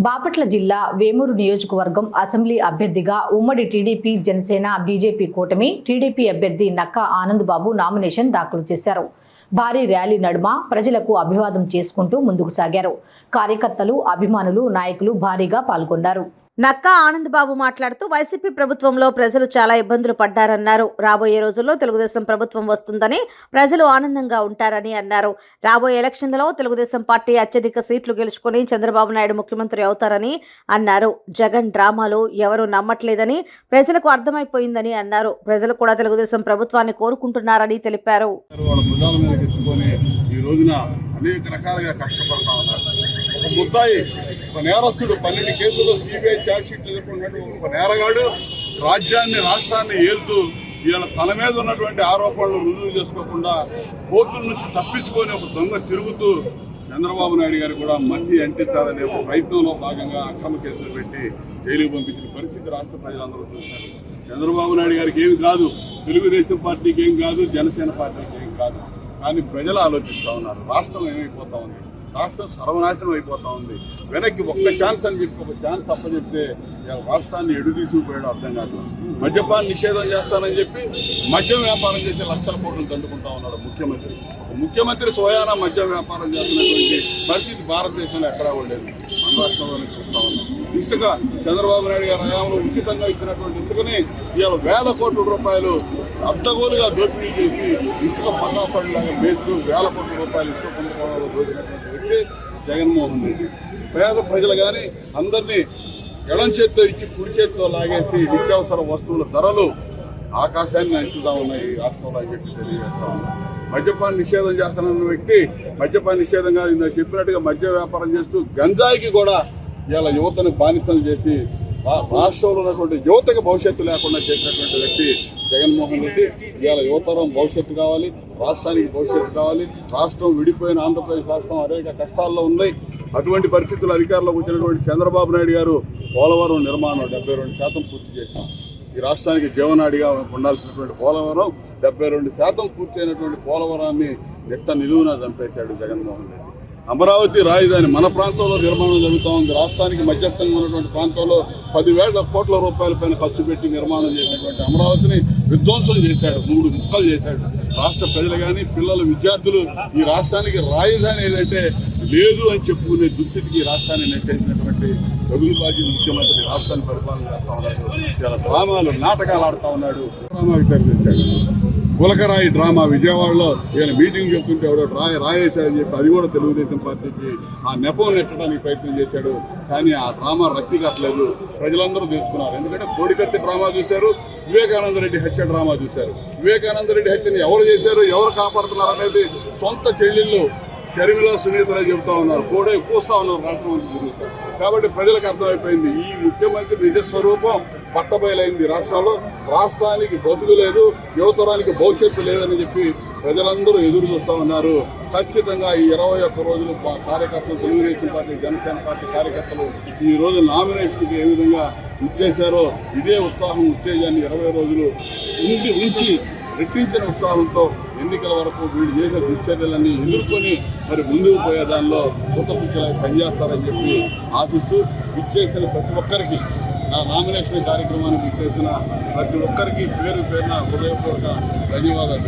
బాపట్ల జిల్లా వేమూరు నియోజకవర్గం అసెంబ్లీ అభ్యర్థిగా ఉమ్మడి టీడీపీ జనసేన బీజేపీ కూటమి టీడీపీ అభ్యర్థి నక్కా ఆనంద్ బాబు నామినేషన్ దాఖలు చేశారు. భారీ ర్యాలీ నడుమ ప్రజలకు అభివాదం చేసుకుంటూ ముందుకు సాగారు. కార్యకర్తలు, అభిమానులు, నాయకులు భారీగా పాల్గొన్నారు. నక్కా ఆనంద్ బాబు మాట్లాడుతూ వైసీపీ ప్రభుత్వంలో ప్రజలు చాలా ఇబ్బందులు పడ్డారన్నారు. రాబోయే రోజుల్లో తెలుగుదేశం ప్రభుత్వం వస్తుందని ప్రజలు ఆనందంగా ఉంటారని అన్నారు. రాబోయే ఎలక్షన్లలో తెలుగుదేశం పార్టీ అత్యధిక సీట్లు గెలుచుకుని చంద్రబాబు నాయుడు ముఖ్యమంత్రి అవుతారని అన్నారు. జగన్ డ్రామాలు ఎవరూ నమ్మట్లేదని ప్రజలకు అర్థమైపోయిందని అన్నారు. ప్రజలు కూడా తెలుగుదేశం ప్రభుత్వాన్ని కోరుకుంటున్నారని తెలిపారు. అనేక రకాలుగా కష్టపడతా ఉన్నారు. ఒక ముద్దాయి, ఒక నేరస్తుడు 12 కేసుల్లో సిబిఐ ఛార్జ్షీట్లు ఎదుర్కొన్నట్టు ఒక నేరగాడు రాష్ట్రాన్ని ఏలుతూ వీళ్ళ తల మీద ఉన్నటువంటి ఆరోపణలు రుజువు చేసుకోకుండా కోర్టుల నుంచి తప్పించుకొని ఒక దొంగ తిరుగుతూ చంద్రబాబు నాయుడు గారు కూడా మధ్య అంటించాలనే ఒక ప్రయత్నంలో భాగంగా అక్రమ కేసులు పెట్టి జైలుకు పంపించిన పరిస్థితి రాష్ట్ర ప్రజలందరూ చూశారు. చంద్రబాబు నాయుడు గారికి ఏమి కాదు, తెలుగుదేశం పార్టీకి ఏం కాదు, జనసేన పార్టీకి ఏం కాదు. కానీ ప్రజలు ఆలోచిస్తూ ఉన్నారు. రాష్ట్రం ఏమైపోతా ఉంది, రాష్ట్రం సర్వనాశనం అయిపోతా ఉంది. వెనక్కి ఒక్క ఛాన్స్ అని చెప్పి ఒక ఛాన్స్ అప్పచెప్తే రాష్ట్రాన్ని ఎడు తీసుకుపోయాడు అర్థం కాదు. మద్యపాన నిషేధం చేస్తానని చెప్పి మద్యం వ్యాపారం చేసే లక్షల కోట్లు దండుకుంటా ఉన్నాడు ముఖ్యమంత్రి. ముఖ్యమంత్రి స్వయాన మద్యం వ్యాపారం చేస్తున్నటువంటి పరిస్థితి భారతదేశంలో ఎక్కడా ఉండలేదు. మన రాష్ట్రంలోనే చూస్తూ ఉన్నాం. ఇసుక చంద్రబాబు నాయుడు గారి హయాంలో ఉచితంగా ఇచ్చినటువంటి ఇసుకని ఇవాళ వేల కోట్ల రూపాయలు అడ్డగోలుగా దోపిడీ చేసి ఇసుక పటాపడిలాగా వేస్తూ వేల కోట్ల రూపాయలు ఇసుక కుంభకోణంలో దోచినటువంటి వ్యక్తి జగన్మోహన్ రెడ్డి. పేద ప్రజలు కానీ అందరినీ ఎడం చేత్తో ఇచ్చి కుడి చేత్తో లాగేసి నిత్యావసర వస్తువుల ధరలు ఆకాశాన్ని అంటుతా ఉన్నాయి రాష్ట్రంలో అని చెప్పి తెలియజేస్తా ఉన్నాయి. మద్యపాన నిషేధం చేస్తానన్న వ్యక్తి మద్యపాన నిషేధం కాదు, ఇందులో చెప్పినట్టుగా మద్య వ్యాపారం చేస్తూ గంజాయికి కూడా ఇలా యువతను బానిసలు చేసి రాష్ట్రంలో ఉన్నటువంటి యువతకు భవిష్యత్తు లేకుండా చేసినటువంటి వ్యక్తి జగన్మోహన్ రెడ్డి. ఇవాళ యువతరం భవిష్యత్తు కావాలి, రాష్ట్రానికి భవిష్యత్తు కావాలి. రాష్ట్రం విడిపోయిన ఆంధ్రప్రదేశ్ రాష్ట్రం అనేక కష్టాల్లో ఉంది. అటువంటి పరిస్థితులు అధికారంలోకి వచ్చినటువంటి చంద్రబాబు నాయుడు గారు పోలవరం నిర్మాణం 72% పూర్తి చేశాం. ఈ రాష్ట్రానికి జీవనాడిగా ఉండాల్సినటువంటి పోలవరం 72% పూర్తి అయినటువంటి పోలవరాన్ని నెట్ట నిలువున చంపేశాడు జగన్మోహన్ రెడ్డి. అమరావతి రాజధాని మన ప్రాంతంలో నిర్మాణం జరుగుతూ ఉంది. రాష్ట్రానికి మధ్యస్థంగా ఉన్నటువంటి ప్రాంతంలో 10,000 కోట్ల రూపాయల పైన ఖర్చు పెట్టి నిర్మాణం చేసినటువంటి అమరావతిని విధ్వంసం చేశాడు, 3 ముక్కలు చేశాడు. రాష్ట్ర ప్రజలు కానీ పిల్లలు, విద్యార్థులు ఈ రాష్ట్రానికి రాజధాని ఏదంటే లేదు అని చెప్పుకునే దుస్థితికి రాష్ట్రాన్ని నెట్టేసినటువంటి రఘుబాజీ ముఖ్యమంత్రి రాష్ట్రాన్ని పరిపాలన చేస్తూ ఉన్నాడు. చాలా డ్రామాలు, నాటకాలు ఆడుతూ ఉన్నాడు. డ్రామాకి తెరదించాడు. గులకరాయి డ్రామా విజయవాడలో ఈయన మీటింగ్ చెప్తుంటే ఎవడో రాయేశాడని చెప్పి అది కూడా తెలుగుదేశం పార్టీకి ఆ నెపం నెట్టడానికి ప్రయత్నం చేశాడు. కానీ ఆ డ్రామా రక్తి కట్టలేదు. ప్రజలందరూ తెలుసుకున్నారు. ఎందుకంటే కోడికత్తి డ్రామా చూశారు, వివేకానంద రెడ్డి హత్య డ్రామా చూశారు. వివేకానంద రెడ్డి హత్యని ఎవరు చేశారు, ఎవరు కాపాడుతున్నారు అనేది సొంత చెల్లెళ్ళు షర్మిల, సునీతలే చెబుతా ఉన్నారు. కూస్తా ఉన్నారు రాష్ట్రం తిరుగుతారు. కాబట్టి ప్రజలకు అర్థమైపోయింది ఈ ముఖ్యమంత్రి నిజస్వరూపం పట్టబయలైంది. రాష్ట్రంలో రాష్ట్రానికి బతుకు లేదు, యువతరానికి భవిష్యత్తు లేదని చెప్పి ప్రజలందరూ ఎదురు చూస్తూ ఉన్నారు. ఖచ్చితంగా ఈ 21 రోజులు కార్యకర్తలు, తెలుగుదేశం పార్టీ, జనసేన పార్టీ కార్యకర్తలు ఈ రోజు నామినేషన్కి ఏ విధంగా ఇచ్చేశారో ఇదే ఉత్సాహం, ఉత్తేజాన్ని 20 రోజులు ఉంచి రెట్టించిన ఉత్సాహంతో ఎన్నికల వరకు వీళ్ళు చేసిన దుశ్చర్యలన్నీ ఎదుర్కొని మరి ముందుకు పోయే దానిలో కొత్తపిచ్చలా పనిచేస్తారని చెప్పి ఆశిస్తూ ఇచ్చేసిన ప్రతి ఒక్కరికి, నా నామినేషన్ కార్యక్రమానికి ఇచ్చేసిన ప్రతి ఒక్కరికి పేరు పేరున హృదయపూర్వక ధన్యవాదాలు.